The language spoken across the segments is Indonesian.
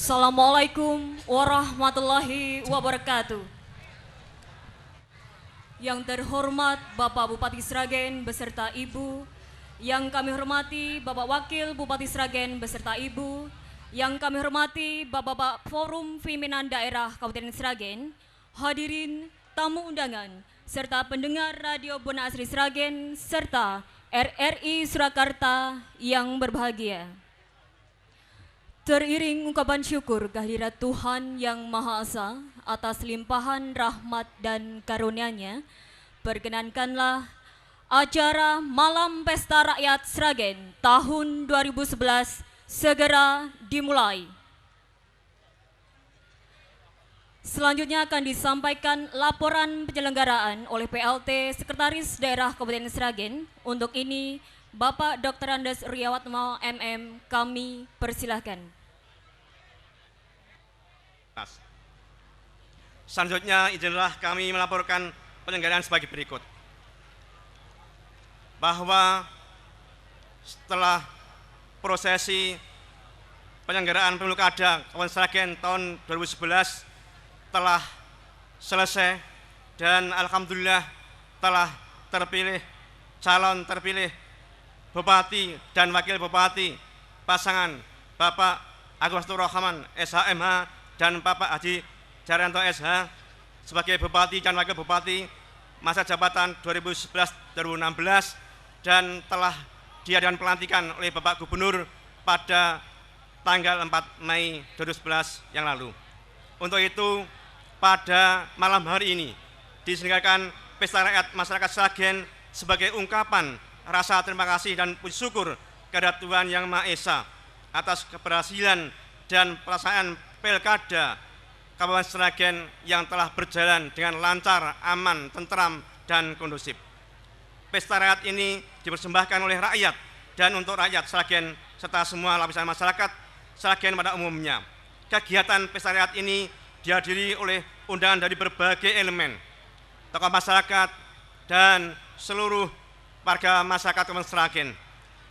Assalamualaikum warahmatullahi wabarakatuh. Yang terhormat Bapak Bupati Sragen beserta Ibu, yang kami hormati Bapak Wakil Bupati Sragen beserta Ibu, yang kami hormati Bapak-Bapak Forum Pimpinan Daerah Kabupaten Sragen, hadirin tamu undangan, serta pendengar Radio Buana Asri Sragen, serta RRI Surakarta yang berbahagia. Teriring ungkapan syukur kehadirat Tuhan Yang Maha Esa atas limpahan rahmat dan karunia-Nya, perkenankanlah acara Malam Pesta Rakyat Sragen tahun 2011 segera dimulai. Selanjutnya akan disampaikan laporan penyelenggaraan oleh PLT Sekretaris Daerah Kabupaten Sragen. Untuk ini, Bapak Dr. Andes Riyawatmo MM, kami persilahkan. Selanjutnya izinlah kami melaporkan penyelenggaraan sebagai berikut. Bahwa setelah prosesi penyelenggaraan pemilu kada Kabupaten Sragen tahun 2011 telah selesai dan alhamdulillah telah terpilih calon terpilih Bupati dan Wakil Bupati pasangan Bapak Agus Rahman SHMH dan Bapak Haji Jaryanto SH sebagai Bupati dan Wakil Bupati masa jabatan 2011-2016 dan telah diadakan pelantikan oleh Bapak Gubernur pada tanggal 4 Mei 2011 yang lalu. Untuk itu, pada malam hari ini diselenggarakan Pesta Rakyat Masyarakat Sragen sebagai ungkapan rasa terima kasih dan puji syukur kepada Tuhan Yang Maha Esa atas keberhasilan dan pelaksanaan Pilkada Kabupaten Sragen yang telah berjalan dengan lancar, aman, tentram, dan kondusif. Pesta rakyat ini dipersembahkan oleh rakyat dan untuk rakyat Sragen serta semua lapisan masyarakat Sragen pada umumnya. Kegiatan pesta rakyat ini dihadiri oleh undangan dari berbagai elemen, tokoh masyarakat, dan seluruh warga masyarakat Kabupaten Sragen.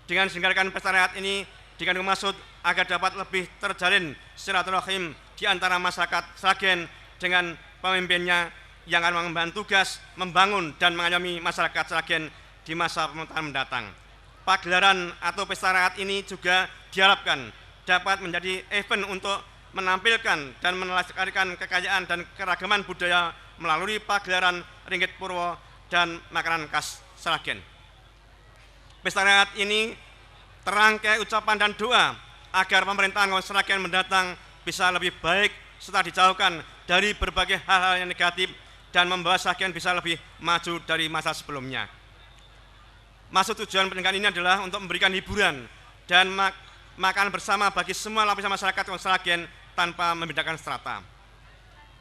Dengan diselenggarakan pesta rakyat ini dikandung maksud agar dapat lebih terjalin silaturahim di antara masyarakat Sragen dengan pemimpinnya yang akan mengemban tugas membangun dan mengayomi masyarakat Sragen di masa pemerintahan mendatang. Pagelaran atau pesta rakyat ini juga diharapkan dapat menjadi event untuk menampilkan dan melestarikan kekayaan dan keragaman budaya melalui pagelaran Ringgit Purwo dan makanan khas Sragen. Pesta rakyat ini terangkai ucapan dan doa agar pemerintahan Kabupaten Sragen mendatang bisa lebih baik serta dijauhkan dari berbagai hal-hal yang negatif dan membawa Sragen bisa lebih maju dari masa sebelumnya. Maksud tujuan penyelenggaraan ini adalah untuk memberikan hiburan dan makan bersama bagi semua lapisan masyarakat Kabupaten Sragen tanpa membedakan strata.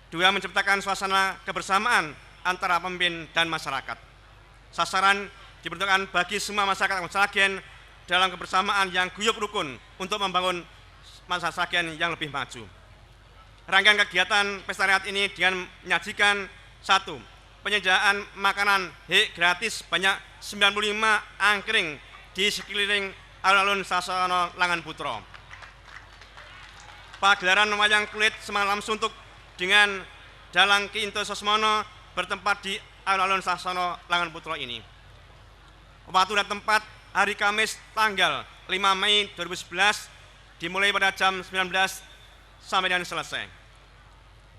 Dua, menciptakan suasana kebersamaan antara pemimpin dan masyarakat. Sasaran diperuntukkan bagi semua masyarakat Kabupaten Sragen dalam kebersamaan yang guyup rukun untuk membangun masa Sragen yang lebih maju. Rangkaian kegiatan pesta rakyat ini dengan menyajikan 1. Penyediaan makanan gratis banyak 95 angkring di sekeliling alun-alun Sasono Langan Putro. Pagelaran wayang kulit semalam suntuk dengan dalang Ki Into Sosmono bertempat di alun-alun Sasono Langan Putro ini. Waktu dan tempat hari Kamis tanggal 5 Mei 2011 dimulai pada jam 19 sampai dengan selesai.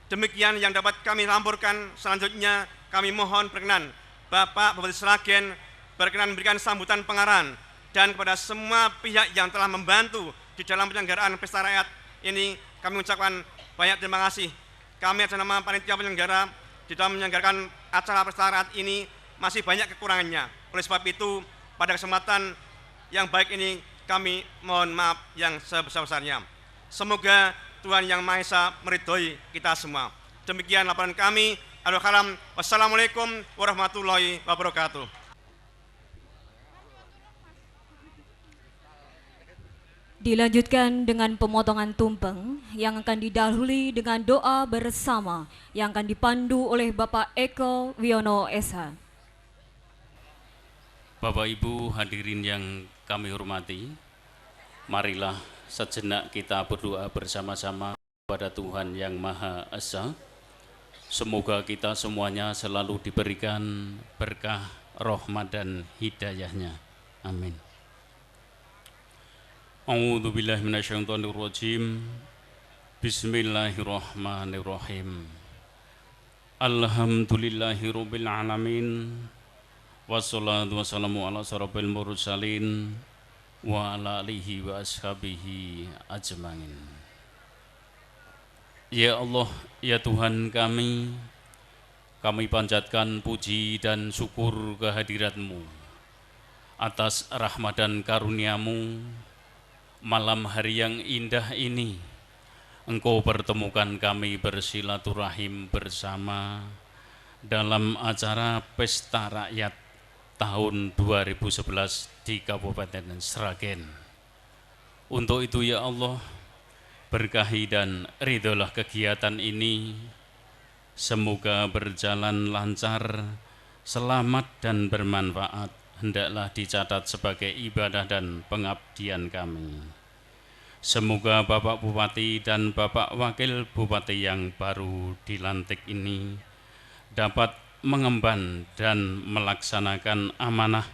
Demikian yang dapat kami laporkan. Selanjutnya kami mohon berkenan Bapak Bupati Sragen berkenan memberikan sambutan pengarahan dan kepada semua pihak yang telah membantu di dalam penyelenggaraan pesta rakyat ini kami ucapkan banyak terima kasih. Kami atas nama panitia penyelenggara di dalam menyelenggarakan acara pesta rakyat ini masih banyak kekurangannya. Oleh sebab itu pada kesempatan yang baik ini kami mohon maaf yang sebesar-besarnya. Semoga Tuhan Yang Maha Esa meridhoi kita semua. Demikian laporan kami. Wassalamualaikum warahmatullahi wabarakatuh. Dilanjutkan dengan pemotongan tumpeng yang akan didahului dengan doa bersama yang akan dipandu oleh Bapak Eko Wiono SH. Bapak Ibu hadirin yang kami hormati, marilah sejenak kita berdoa bersama-sama. kepada Tuhan Yang Maha Esa. Semoga kita semuanya selalu diberikan berkah, rahmat dan hidayahnya. Amin. A'udzu billahi minasyaitonir rajim. Bismillahirrahmanirrahim. Alhamdulillahirabbil alamin. Wassalatu wassalamu ala asyrofil mursalin wa ala alihi wa ashabihi ajmain. Ya Allah, ya Tuhan kami panjatkan puji dan syukur kehadirat-Mu atas rahmat dan karunia-Mu. Malam hari yang indah ini, Engkau pertemukan kami bersilaturahim bersama dalam acara Pesta Rakyat tahun 2011 di Kabupaten Sragen. Untuk itu ya Allah, berkahi dan ridholah kegiatan ini, semoga berjalan lancar, selamat dan bermanfaat, hendaklah dicatat sebagai ibadah dan pengabdian kami. Semoga Bapak Bupati dan Bapak Wakil Bupati yang baru dilantik ini dapat mengemban dan melaksanakan amanah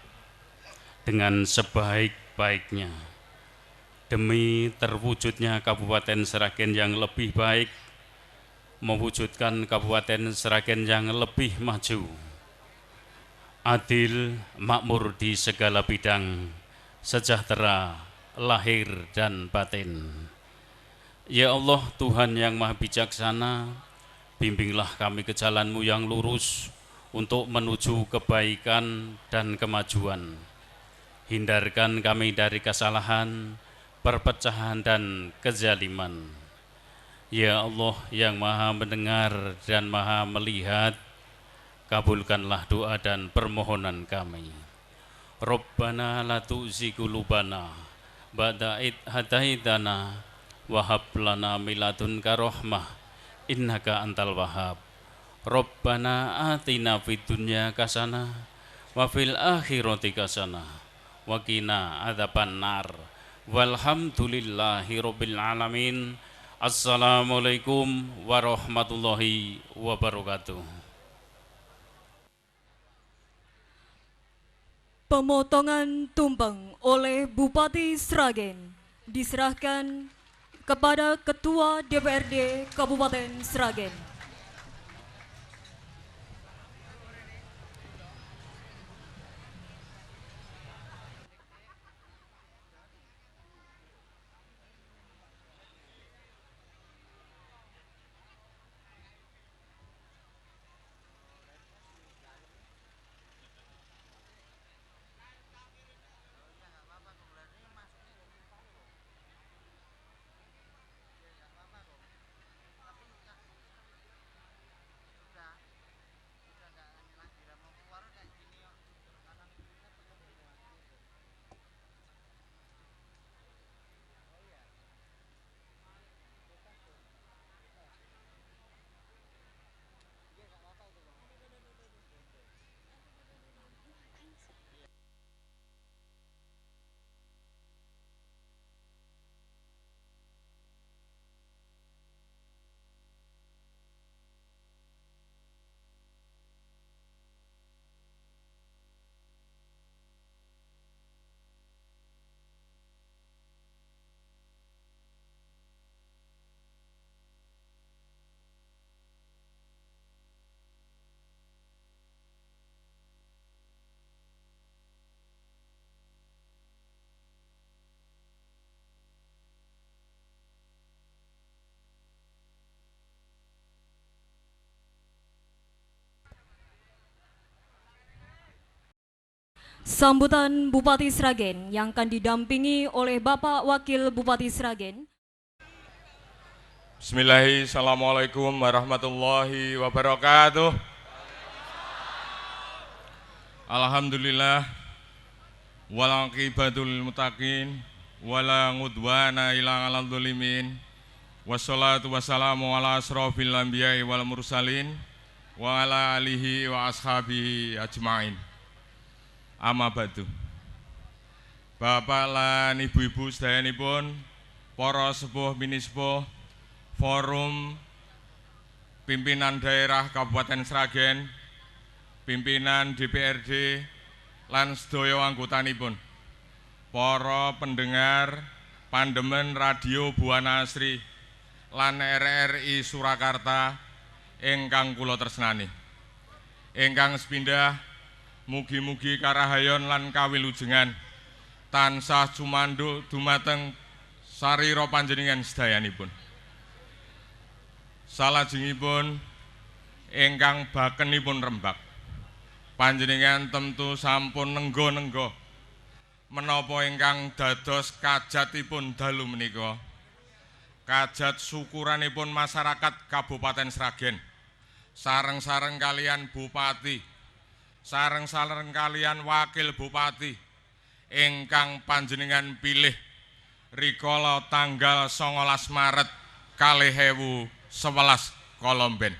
dengan sebaik-baiknya, demi terwujudnya Kabupaten Sragen yang lebih baik, mewujudkan Kabupaten Sragen yang lebih maju, adil, makmur di segala bidang, sejahtera, lahir dan batin. Ya Allah, Tuhan yang Maha Bijaksana, bimbinglah kami ke jalan-Mu yang lurus untuk menuju kebaikan dan kemajuan. Hindarkan kami dari kesalahan, perpecahan dan kezaliman. Ya Allah yang Maha mendengar dan Maha melihat, kabulkanlah doa dan permohonan kami. Rabbana la tuzigh qulubana ba'da idh hadaitana wa hab lana min ladunka rahmah innaka antal wahhab. Rabbana atina fid dunya hasanah wa fil akhirati hasanah wa qina adzabannar. Walhamdulillahirabbil alamin. Assalamualaikum warahmatullahi wabarakatuh. Pemotongan tumpeng oleh Bupati Sragen diserahkan kepada Ketua DPRD Kabupaten Sragen. Sambutan Bupati Sragen yang akan didampingi oleh Bapak Wakil Bupati Sragen. Bismillahirrahmanirrahim. Assalamualaikum warahmatullahi wabarakatuh. Alhamdulillah wal aqibatul muttaqin wala ngudwana illa 'alal dzalimin. Wassalatu wassalamu ala asrofil anbiya'i wal mursalin wa ala alihi wa ashabihi ajmain. Amma ba'du. Bapak lan ibu-ibu sedayanipun, para sepuh mini sepuh, Forum Pimpinan Daerah Kabupaten Sragen, pimpinan DPRD, lan sedaya anggotanipun, para pendengar pandemen Radio Buana Asri lan RRI Surakarta ingkang kula tresnani. Ingkang sepindah, mugi-mugi karahayon lan kawilujengan tansah cumanduk dumateng sarira panjenengan sedayanipun. Salajengipun ingkang bakenipun rembag, panjenengan tentu sampun nenggo-nenggo menapa ingkang dados kajatipun dalu menika. Kajat syukuranipun masyarakat Kabupaten Sragen, sareng-sareng kalian Bupati, sareng-sareng kalian Wakil Bupati ingkang panjenengan pilih rikala tanggal 19 Maret 2011 Kolomben.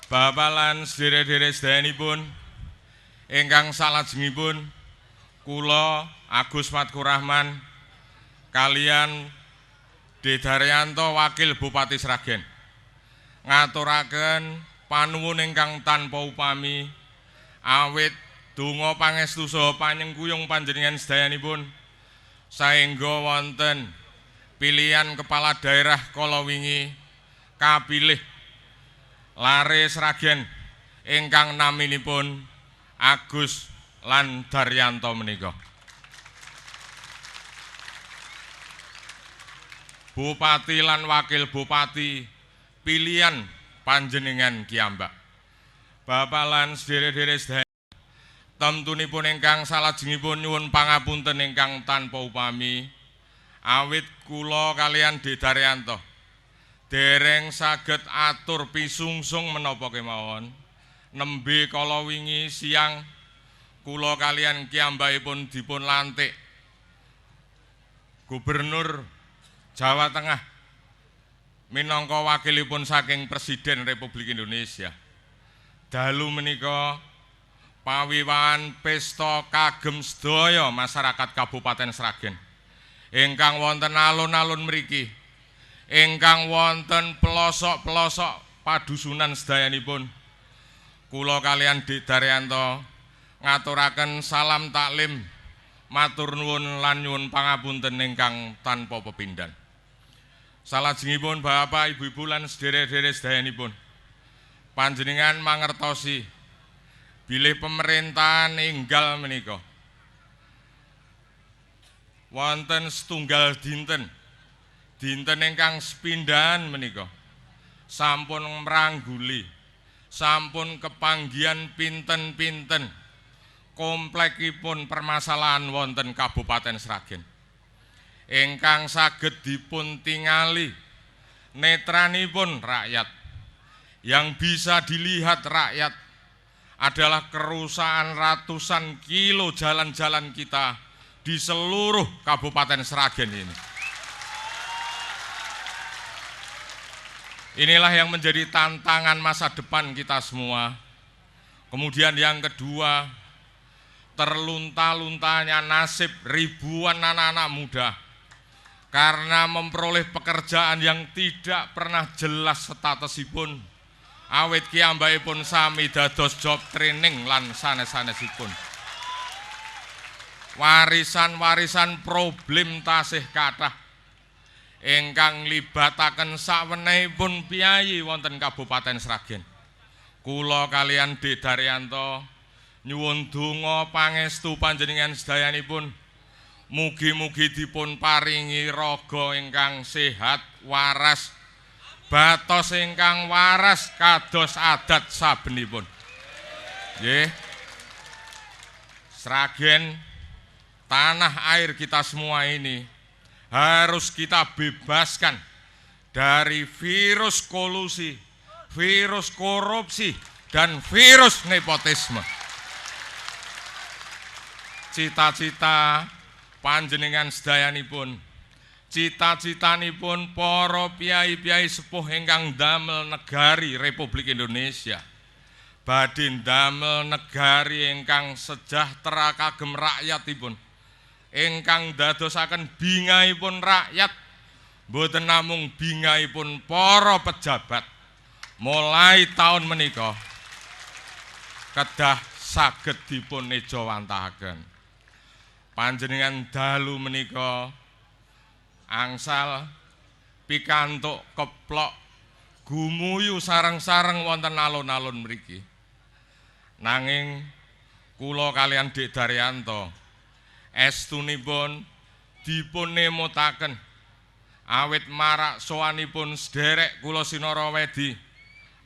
Bapak lan sedherek-sedherek sedayanipun ingkang salajengipun, kula Agus Fatkurahman kalian Dedaryanto Wakil Bupati Sragen ngaturaken panuwun ingkang tanpa upami awit donga pangestu saha panyengkuyung panjenengan sedayanipun saengga wonten pilihan kepala daerah kala wingi kapilih lare Sragen ingkang naminipun Agus lan Daryanto menika. Bupati lan Wakil Bupati pilihan panjenengan kiambak. Bapak lan sedherek-sedherek sedaya, temtunipun ingkang salajengipun nyuwun pangapunten ingkang tanpa upami awit kula kalian Dedaryanto dereng saged atur pisungsung menapa kemawon nembe kala wingi siang kula kalian kiambakipun dipun lantik Gubernur Jawa Tengah minangka wakilipun saking Presiden Republik Indonesia. Dalu menika pawiwahan pesta kagem sedaya masyarakat Kabupaten Sragen ingkang wonten alun-alun mriki, ingkang wonten pelosok-pelosok padusunan sedayanipun, kula kalian Dedaryanto ngaturaken salam taklim, matur nuwun lan nyuwun pangapunten ingkang tanpa pepindhan. Salajengipun Bapak Ibu-ibu lan sedherek-sedherek sedayanipun, panjenengan mangertosi bilih pemerintahan enggal menika wonten setunggal dinten ingkang sepindhahan menika sampun mrangguli, sampun kepanggihan pinten-pinten komplekipun permasalahan wonten Kabupaten Sragen ingkang saged dipun tingali netranipun rakyat. Yang bisa dilihat rakyat adalah kerusakan ratusan kilo jalan-jalan kita di seluruh Kabupaten Sragen ini. Inilah yang menjadi tantangan masa depan kita semua. Kemudian yang kedua, terlunta-luntanya nasib ribuan anak-anak muda karena memperoleh pekerjaan yang tidak pernah jelas statusipun, awit kiambakipun sami dados job training lan sanes-sanesipun. Warisan-warisan problem tasih kathah ingkang libataken sawenehipun piyayi wonten Kabupaten Sragen. Kula kalian Dedaryanto nyuwun donga pangestu panjenengan sedayanipun, mugi-mugi dipun paringi raga ingkang sehat, waras, batos ingkang waras kados adat sabenipun. Nggih. Sragen, tanah air kita semua ini harus kita bebaskan dari virus kolusi, virus korupsi, dan virus nepotisme. Cita-cita panjenengan sedayanipun, cita-citanipun para piyai-piyai sepuh ingkang damel negari Republik Indonesia, badhe ndamel negari ingkang sejahtera kagem rakyatipun, ingkang dadosaken bingahipun rakyat, boten namung bingahipun para pejabat. Mulai tahun menika kedah saged dipun ejawantahaken. Panjenengan dalu menika angsal pikantuk keplok gumuyu sareng-sareng wonten alun-alun mriki. Nanging kula kalian Dik Daryanto estunipun dipun nemutaken awit marak sowanipun sederek kula Sinara Wedi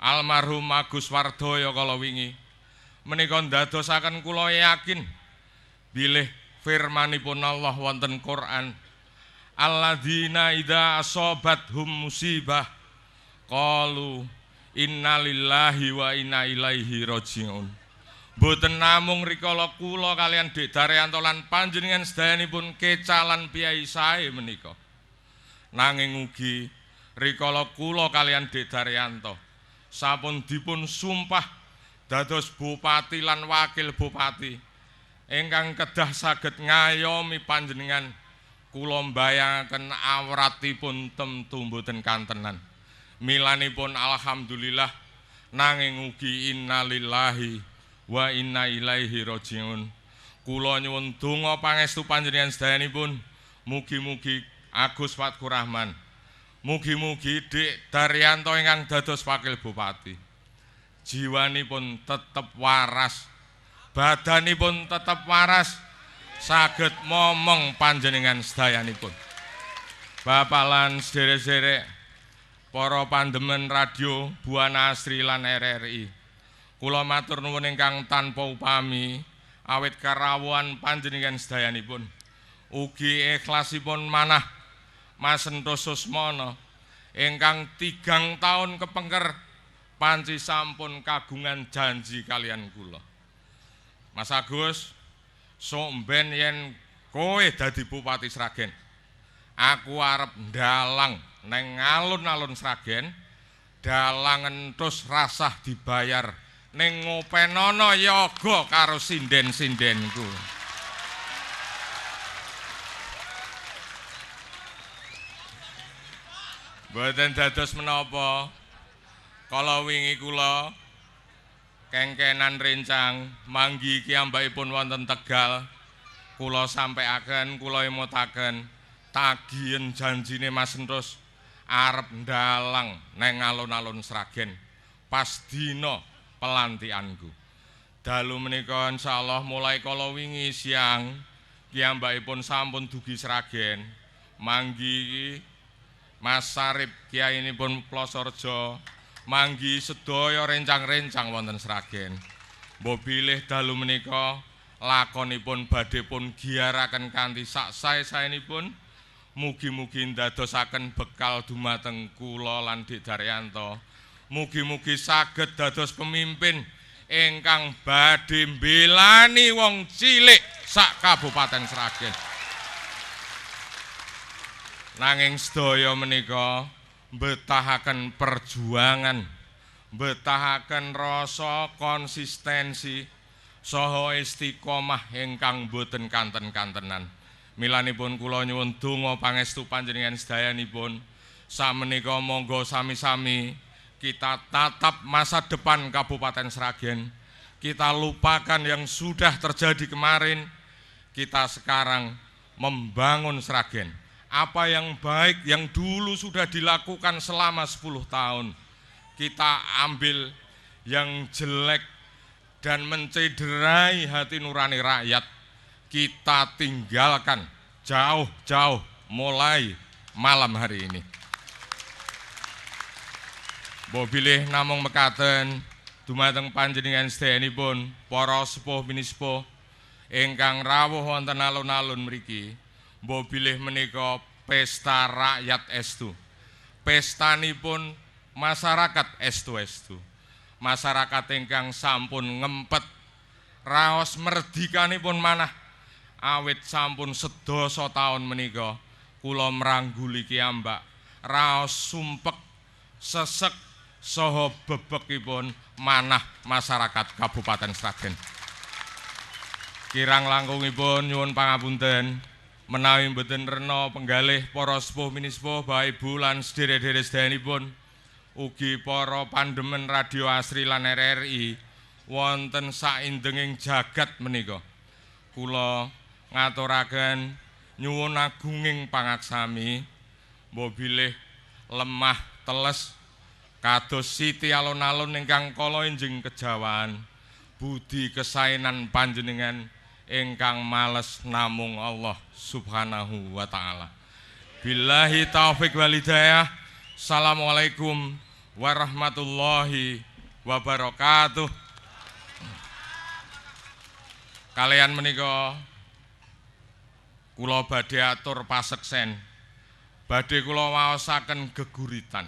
almarhum Agus Wardaya kala wingi menika ndadosaken kula yakin bilih firmanipun Allah wonten Quran, alladzina idza asobathum musibah qalu innalillahi wa inna ilaihi rajiun. Boten namung rikala kula kalian Dik Daryanto lan panjenengan sedayanipun kecalan piyai sae menika, nanging ugi rikala kula kalian Dik Daryanto sampun dipun sumpah dados bupati lan wakil bupati ingkang kedah saged ngayomi panjenengan. Kula mbayangaken awratipun temtu mboten kantenan. Milanipun alhamdulillah, nanging ugi innalillahi wa inna ilaihi rajiun. Kula nyuwun donga pangestu panjenengan sedayanipun, mugi-mugi Agus Fatkurahman, mugi-mugi Dik Daryanto ingkang dados wakil bupati, jiwanipun tetep waras, badanipun tetep waras, saged momong panjenengan sedayanipun. Bapak lan sederek-sederek para pandemen radio Buana Asri lan RRI, kula matur nuwun ingkang tanpa upami awit karawuhan panjenengan sedayanipun, ugi ikhlasipun manah Masentos Susmono ingkang 3 taun kepengker panci sampun kagungan janji kalian kula. Mas Agus, sok mben yen kowe dadi Bupati Sragen, aku arep ndalang neng alun-alun Sragen, dalang entus rasah dibayar ning ngopenono yoga karo sinden-sindenku. Boten dados menapa, kala wingi kula kengkenan rencang manggi kiyambakipun wonten Tegal, kula sampaiaken, kula emutaken tagihen janjine Mas Entus arep ndalang neng alun-alun Sragen pas dina pelantikanku. Dalu menika insyaallah mulai kala wingi siang kiyambakipun sampun dugi Sragen, manggi Mas Sarip kiyainipun Plosorjo, manggi sedaya rencang-rencang wonten Sragen. Mbok bilih dalu menika lakonipun badhe pun giyaraken kanthi sak sae-saenipun, mugi-mugi ndadosaken bekal dumateng kula lan Dik Daryanto. Mugi-mugi saged dados pemimpin ingkang badhe mbelani wong cilik sak Kabupaten Sragen. Nanging sedaya menika mbetahaken perjuangan, mbetahaken rasa konsistensi saha istiqomah ingkang boten kanten-kantenan. Milanipun kula nyuwun donga pangestu panjenengan sedayanipun, sakmenika monggo sami-sami kita tatap masa depan Kabupaten Sragen. Kita lupakan yang sudah terjadi kemarin, kita sekarang membangun Sragen. Apa yang baik yang dulu sudah dilakukan selama 10 tahun, kita ambil yang jelek dan mencederai hati nurani rakyat, kita tinggalkan jauh-jauh mulai malam hari ini. Mbok bilih namung mekaten dumateng panjenengan sedayanipun para sepuh minisepuh ingkang rawuh wonten alun-alun mriki. Mbok bilih menika pesta rakyat estu, pestanipun masyarakat estu-estu, masyarakat ingkang sampun ngempet raos merdikanipun manah awit sampun sedasa taun menika kula mrangguli kiyambak raos sumpek sesek saha bebekipun manah masyarakat Kabupaten Sragen. Kirang langkungipun nyuwun pangapunten menawi mboten rena penggalih para sepuh minisepuh Bapak Ibu lan sedherek-sedherek sedayanipun ugi para pandemen radio Asri lan RRI wonten saindenging jagat menika. Kula ngaturaken nyuwun agunging pangaksami mbok bilih lemah teles kados Siti alon-alon ingkang kala enjing kejawaan budi kesaenan panjenengan ingkang males namung Allah Subhanahu wa taala. Billahi taufik wal hidayah. Assalamualaikum warahmatullahi wabarakatuh. Kalian menika kula badhe atur paseksen. Badhe kula waosaken geguritan.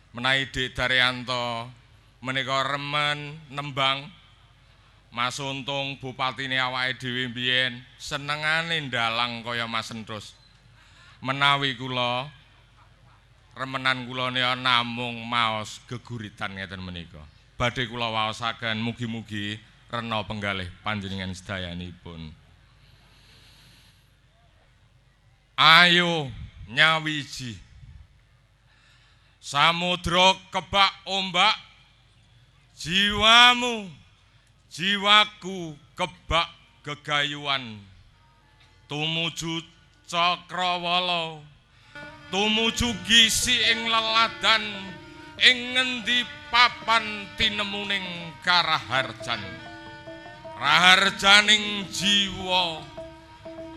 Menawi Dik Daryanto menika remen nembang Mas Untung bupatine awake dhewe mbiyen senengane ndalang kaya Mas Endros. Menawi kula remenan kula nika namung maos geguritan ngeten menika. Badhe kula waosaken mugi-mugi rena penggalih panjenengan sedayanipun. Ayo nyawiji samudra kebak ombak jiwamu jiwaku kebak gegayuan tumuju Cakrawala tumuju gisi ing leladan ing ngendi papan tinemuning karaharjan raharjaning jiwa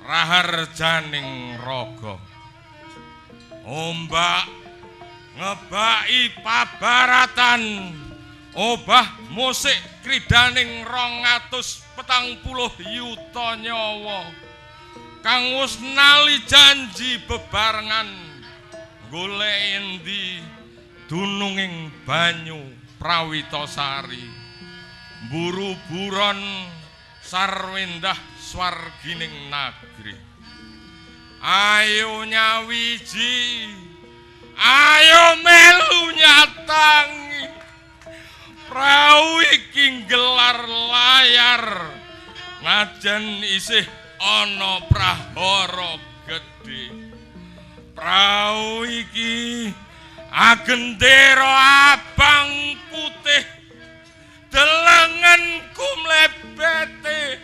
raharjaning raga ombak ngebaki pabaratan obah musik kridaning 240 yuta nyawa kang wis nali janji bebarengan golek endi dununging banyu Prawitasari mburu buron sarwendah swargining nagri. Ayo nyawiji ayo melu nyatangi prau iki gelar layar najan isih ana prahara gedhe. Prau iki agendera abang putih delengenku mlebete.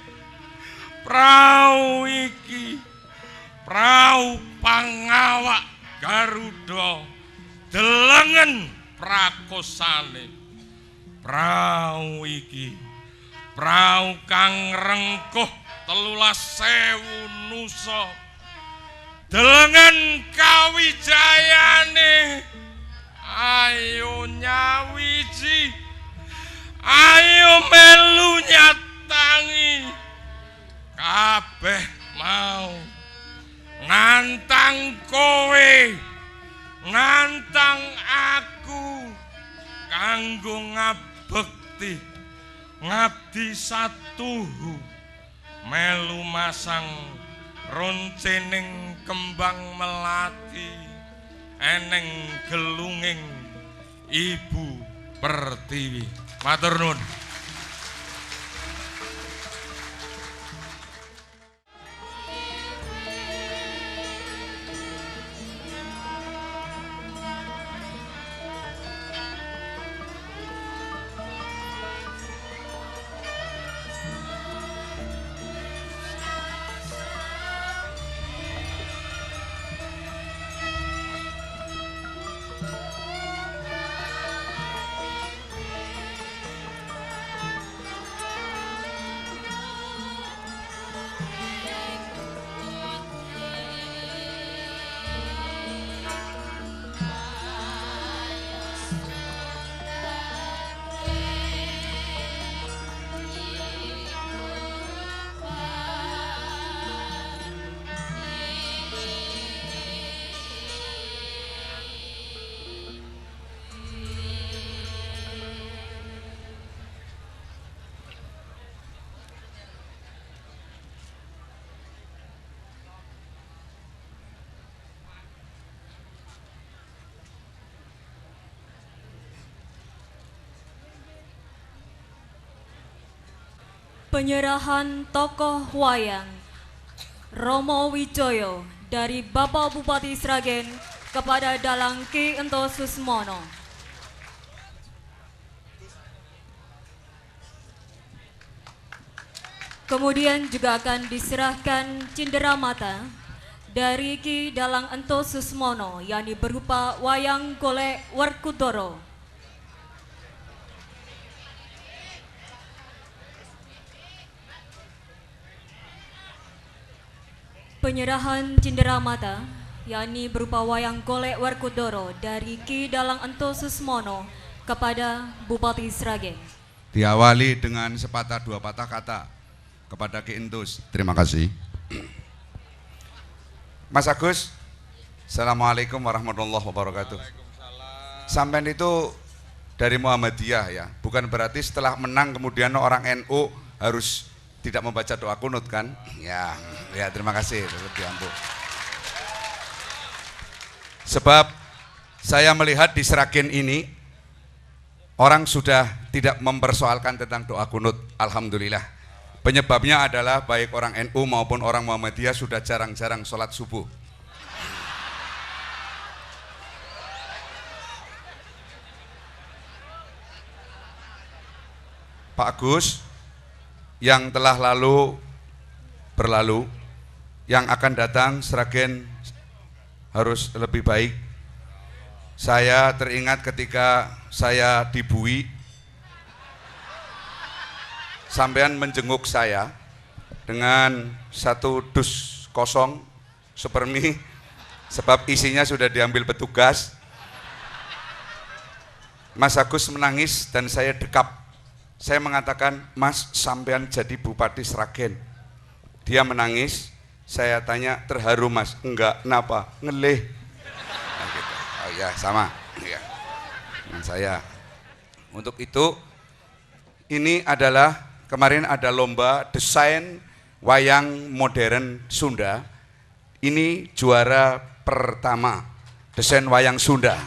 Prau iki prau pangawak Garuda delengen prakosane. Prau iki prau kang rengkuh 13.000 nusa delengen kawijayane. Ayo nyawiji ayo melu nyatangi kabeh mau nantang kowe nantang aku kanggo ngabekti ngabdi satuhu melu masang roncening kembang melati eneng gelunging Ibu Pertiwi. Matur nuwun. Penyerahan tokoh wayang Romo Wijoyo dari Bapak Bupati Sragen kepada Dalang Ki Ento Susmono. Kemudian juga akan diserahkan cenderamata dari Ki Dalang Ento Susmono, yakni berupa wayang golek Werkudara. Penyerahan cenderamata, yakni berupa wayang golek Werkudara dari Ki Dalang Ento Susmono kepada Bupati Sragen. Diawali dengan sepatah dua patah kata kepada Ki Entus. Terima kasih. Mas Agus, Assalamualaikum warahmatullahi wabarakatuh. Sampean itu dari Muhammadiyah ya, bukan berarti setelah menang kemudian orang NU harus tidak membaca doa kunut kan? Ya, terima kasih. Sebab saya melihat di Sragen ini orang sudah tidak mempersoalkan tentang doa kunut. Alhamdulillah. Penyebabnya adalah baik orang NU maupun orang Muhammadiyah sudah jarang-jarang sholat subuh. Pak Agus, yang telah berlalu, yang akan datang Sragen harus lebih baik. Saya teringat ketika saya di Bui, sampean menjenguk saya dengan satu dus kosong sepermi, sebab isinya sudah diambil petugas. Mas Agus menangis dan saya dekap. Saya mengatakan, Mas, sampean jadi Bupati Sragen. Dia menangis, saya tanya, terharu Mas? Enggak, kenapa? Ngelih. Nah, gitu. Oh ya, sama. Ya. Dengan saya. Untuk itu, ini adalah, kemarin ada lomba desain wayang modern Sunda. Ini juara pertama, desain wayang Sunda.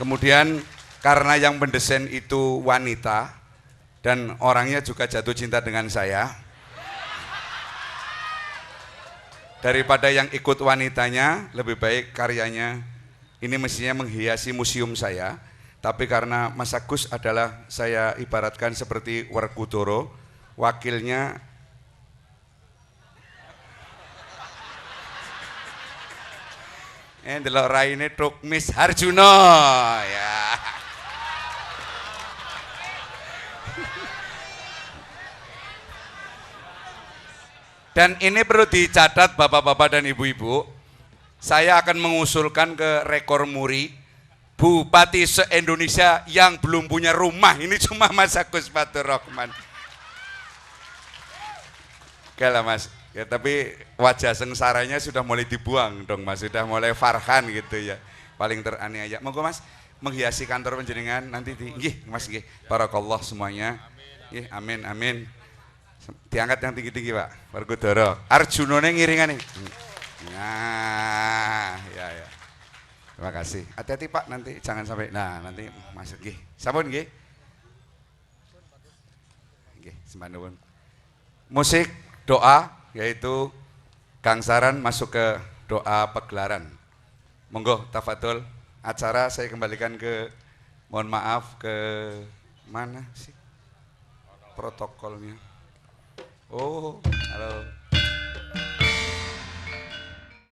Kemudian, karena yang mendesain itu wanita dan orangnya juga jatuh cinta dengan saya, daripada yang ikut wanitanya, lebih baik karyanya ini mestinya menghiasi museum saya. Tapi karena Mas Agus adalah, saya ibaratkan seperti Werkudara, wakilnya ndelok raine Truk Miss Harjuno ya. Dan ini perlu dicatat bapak-bapak dan ibu-ibu, saya akan mengusulkan ke rekor muri, Bupati se-Indonesia yang belum punya rumah, ini cuma Mas Agus Fathurrahman. Oke lah Mas, ya, tapi wajah sengsaranya sudah mulai dibuang dong Mas, sudah mulai farhan gitu ya, paling teraniaya. Monggo Mas, menghiasi kantor penjenengan nanti nggih Mas nggih, barakallah semuanya. Nggih, amin amin. Diangkat yang tinggi-tinggi Pak, Werkudara. Arjunone ngiringane. Nah, ya. Terima kasih. Hati-hati Pak, nanti jangan sampai. Nah, nanti masuk nggih. Sampun nggih. Nggih, sembah nuwun. Musik doa yaitu Gangsaran masuk ke doa pegelaran. Monggo tafadhol. Acara saya kembalikan ke, mohon maaf, ke mana sih protokolnya? Oh, halo.